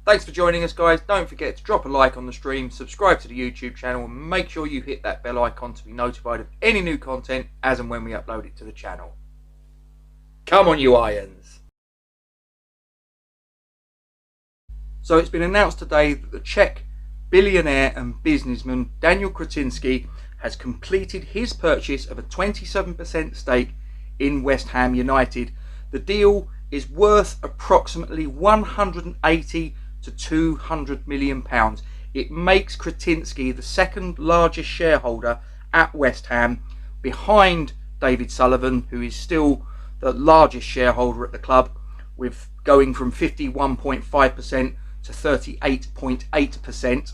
Thanks for joining us, guys. Don't forget to drop a like on the stream, subscribe to the YouTube channel, and make sure you hit that bell icon to be notified of any new content as and when we upload it to the channel. Come on, you Irons! So it's been announced today that the Czech billionaire and businessman Daniel Kretinsky has completed his purchase of a 27% stake in West Ham United. The deal is worth approximately 180 to 200 million pounds. It makes Kretinsky the second largest shareholder at West Ham, behind David Sullivan, who is still the largest shareholder at the club, with going from 51.5% to 38.8%.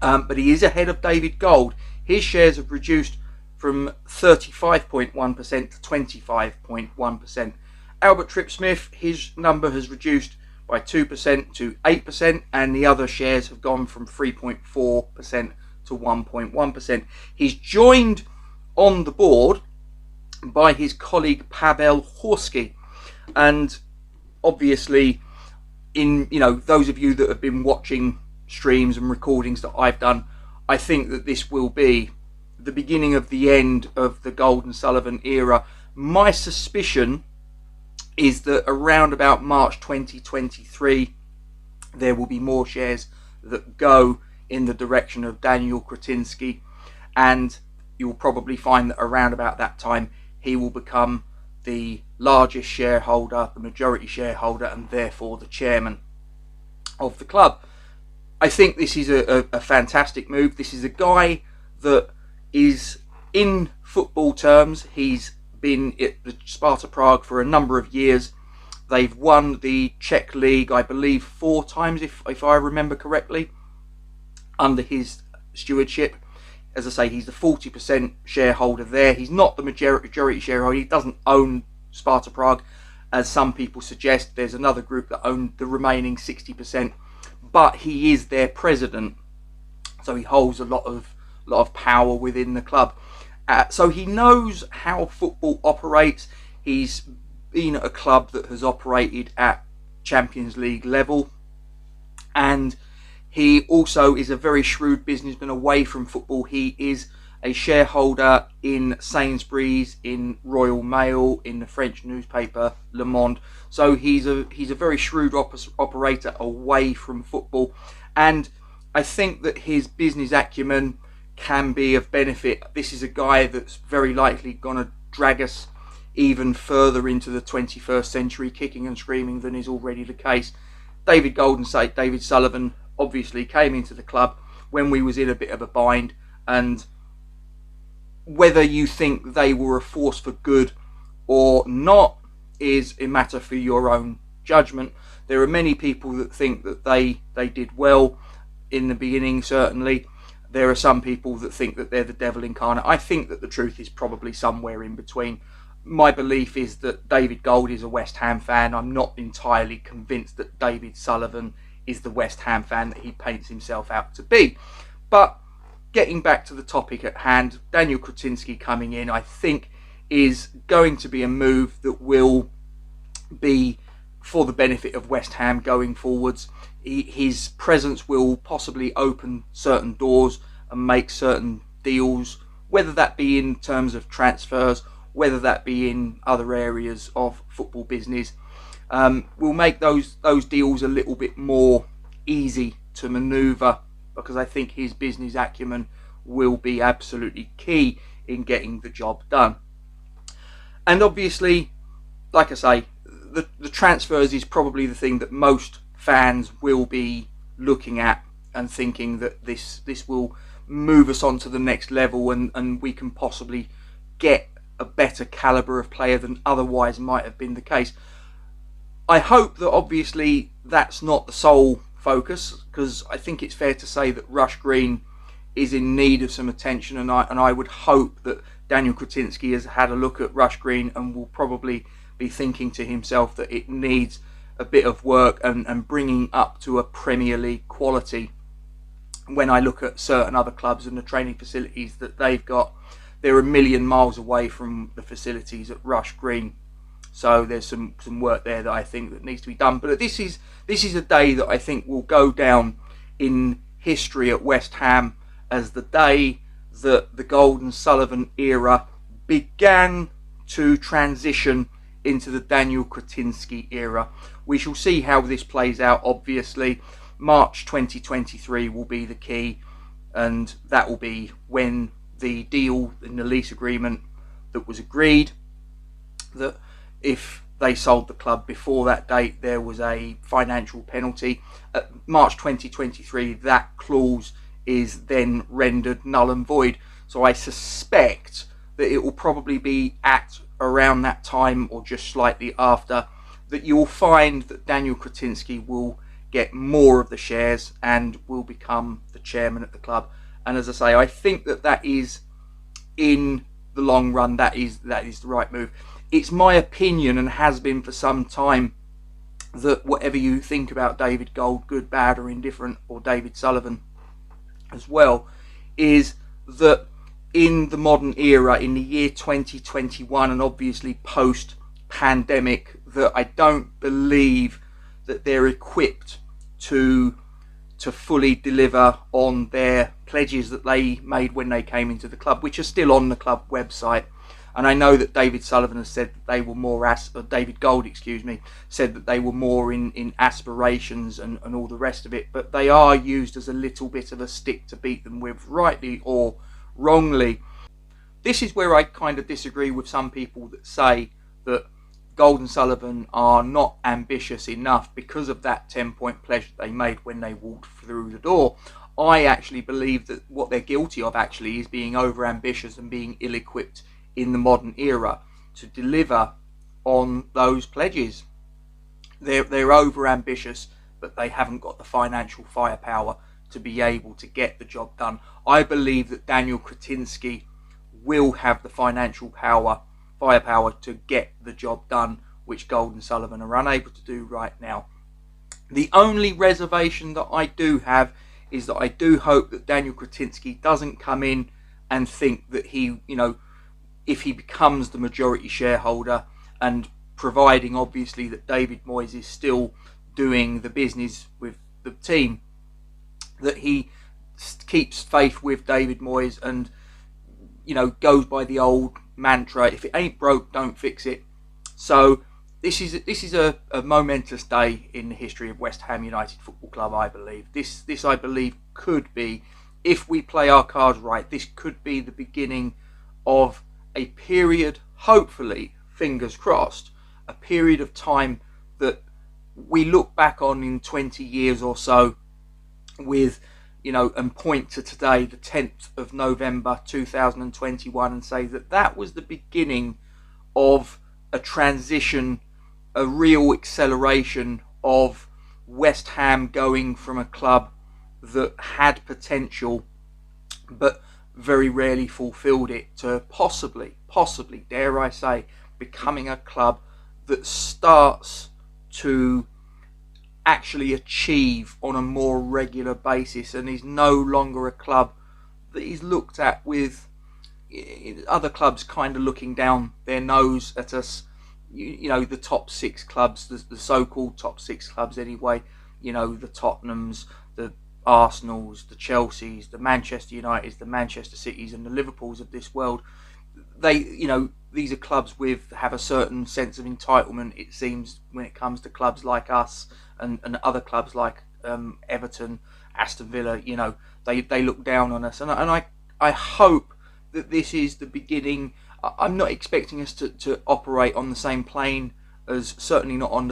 But he is ahead of David Gold. His shares have reduced from 35.1% to 25.1%. Albert Tripsmith, his number has reduced by 2% to 8%, and the other shares have gone from 3.4% to 1.1%. He's joined on the board by his colleague Pavel Horsky, and obviously, in those of you that have been watching streams and recordings that I've done, I think that this will be the beginning of the end of the Gold and Sullivan era. My suspicion is that around about March 2023 there will be more shares that go in the direction of Daniel Kretinsky, and you'll probably find that around about that time he will become the largest shareholder, the majority shareholder, and therefore the chairman of the club. I think this is a fantastic move. This is a guy that is, in football terms, he's been at the Sparta Prague for a number of years. They've won the Czech League, I believe, 4 times, if I remember correctly, under his stewardship. As I say, he's the 40% shareholder there. He's not the majority shareholder. He doesn't own Sparta Prague, as some people suggest. There's another group that own the remaining 60%, but he is their president, so he holds a lot of power within the club. So he knows how football operates. He's been at a club that has operated at Champions League level, and he also is a very shrewd businessman away from football. He is a shareholder in Sainsbury's, in Royal Mail, in the French newspaper Le Monde. So he's a very shrewd operator away from football, and I think that his business acumen can be of benefit. This is a guy that's very likely going to drag us even further into the 21st century, kicking and screaming, than is already the case. David Gold and David Sullivan obviously came into the club when we was in a bit of a bind, and whether you think they were a force for good or not is a matter for your own judgment. There are many people that think that they did well in the beginning, certainly. There are some people that think that they're the devil incarnate. I think that the truth is probably somewhere in between. My belief is that David Gold is a West Ham fan. I'm not entirely convinced that David Sullivan is the West Ham fan that he paints himself out to be. But getting back to the topic at hand, Daniel Kretinsky coming in, I think, is going to be a move that will be for the benefit of West Ham going forwards. His presence will possibly open certain doors and make certain deals, whether that be in terms of transfers, whether that be in other areas of football business. Will make those deals a little bit more easy to manoeuvre, because I think his business acumen will be absolutely key in getting the job done. And obviously, like I say, the transfers is probably the thing that most fans will be looking at and thinking that this will move us on to the next level, and we can possibly get a better calibre of player than otherwise might have been the case. I hope that obviously that's not the sole focus, because I think it's fair to say that Rush Green is in need of some attention, and I would hope that Daniel Kretinsky has had a look at Rush Green and will probably be thinking to himself that it needs a bit of work and bringing up to a Premier League quality. When I look at certain other clubs and the training facilities that they've got, they're a million miles away from the facilities at Rush Green. So there's some work there that I think that needs to be done. But this is a day that I think will go down in history at West Ham as the day that the golden Sullivan era began to transition into the Daniel Kretinsky era. We shall see how this plays out. Obviously, March 2023 will be the key, and that will be when the deal in the lease agreement that was agreed, that if they sold the club before that date, there was a financial penalty. At March 2023, that clause is then rendered null and void. So I suspect that it will probably be at around that time or just slightly after that you'll find that Daniel Kretinsky will get more of the shares and will become the chairman at the club. And as I say, I think that is, in the long run, that is the right move. It's my opinion, and has been for some time, that whatever you think about David Gold, good, bad or indifferent, or David Sullivan as well, is that in the modern era, in the year 2021, and obviously post-pandemic, that I don't believe that they're equipped to fully deliver on their pledges that they made when they came into the club, which are still on the club website. And I know that David Sullivan has said that they were more, David Gold, said that they were more in aspirations and all the rest of it. But they are used as a little bit of a stick to beat them with, rightly or wrongly. This is where I kind of disagree with some people that say that Gold and Sullivan are not ambitious enough because of that 10-point pledge that they made when they walked through the door. I actually believe that what they're guilty of actually is being over-ambitious and being ill-equipped in the modern era to deliver on those pledges. They're over-ambitious, but they haven't got the financial firepower to be able to get the job done. I believe that Daniel Kretinsky will have the financial firepower to get the job done, which Gold and Sullivan are unable to do right now. The only reservation that I do have is that I do hope that Daniel Kretinsky doesn't come in and think that he, if he becomes the majority shareholder, and providing obviously that David Moyes is still doing the business with the team, that he keeps faith with David Moyes and goes by the old mantra, if it ain't broke, don't fix it. So this is a momentous day in the history of West Ham United Football Club, I believe. This I believe could be, if we play our cards right, this could be the beginning of a period, hopefully, fingers crossed, a period of time that we look back on in 20 years or so with, and point to today, the 10th of November 2021, and say that was the beginning of a transition, a real acceleration of West Ham going from a club that had potential but very rarely fulfilled it to possibly, dare I say, becoming a club that starts to actually achieve on a more regular basis and is no longer a club that is looked at with other clubs kind of looking down their nose at us. The top six clubs, the so-called top six clubs anyway, the Tottenhams, the Arsenals, the Chelseas, the Manchester Uniteds, the Manchester Cities and the Liverpools of this world. These are clubs have a certain sense of entitlement, it seems, when it comes to clubs like us and other clubs like Everton, Aston Villa. They look down on us, and I hope that this is the beginning. I'm not expecting us to operate on the same plane as, certainly not on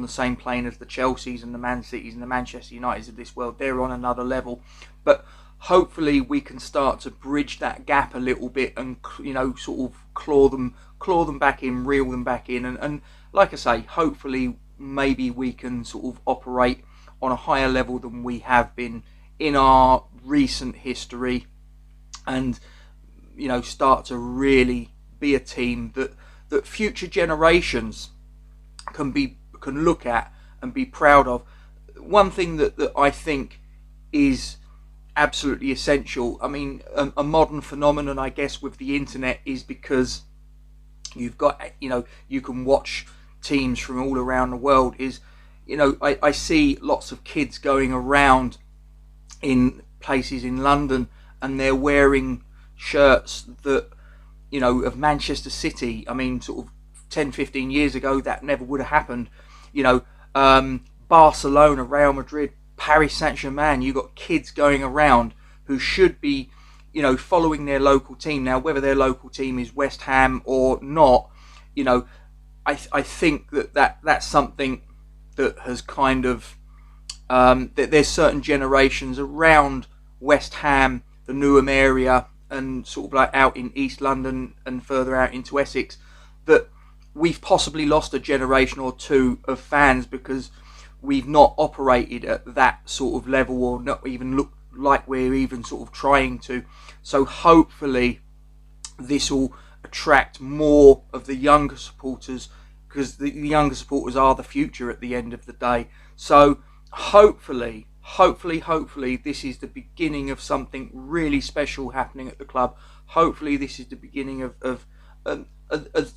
the same plane as the Chelseas and the Man Cities and the Manchester Uniteds of this world. They're on another level, but hopefully we can start to bridge that gap a little bit and sort of claw them back in, reel them back in, and like I say, hopefully maybe we can sort of operate on a higher level than we have been in our recent history, and start to really be a team that future generations can look at and be proud of. One thing that I think is absolutely essential, I mean, a modern phenomenon, I guess, with the internet, is because you've got, you can watch teams from all around the world. Is, I see lots of kids going around in places in London and they're wearing shirts that, of Manchester City. I mean, sort of 10, 15 years ago, that never would have happened. Barcelona, Real Madrid, Paris Saint-Germain, you've got kids going around who should be, following their local team. Now, whether their local team is West Ham or not, I think that's something that has kind of, that there's certain generations around West Ham, the Newham area, and sort of like out in East London and further out into Essex, that we've possibly lost a generation or two of fans because we've not operated at that sort of level, or not even look like we're even sort of trying to. So hopefully this will attract more of the younger supporters, because the younger supporters are the future at the end of the day. So hopefully this is the beginning of something really special happening at the club. Hopefully this is the beginning of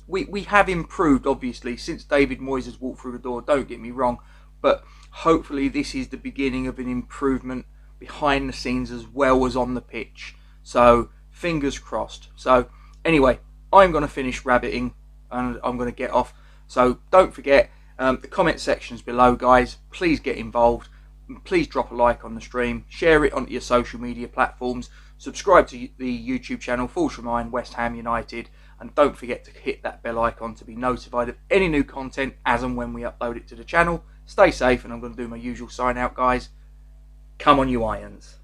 we have improved, obviously, since David Moyes has walked through the door, don't get me wrong, but hopefully this is the beginning of an improvement behind the scenes as well as on the pitch. So fingers crossed. So anyway, I'm going to finish rabbiting and I'm going to get off. So don't forget, the comment sections below, guys. Please get involved. Please drop a like on the stream, share it onto your social media platforms, subscribe to the YouTube channel Falls from Iron West Ham United, and don't forget to hit that bell icon to be notified of any new content as and when we upload it to the channel. Stay safe, and I'm going to do my usual sign out, guys. Come on, you Irons.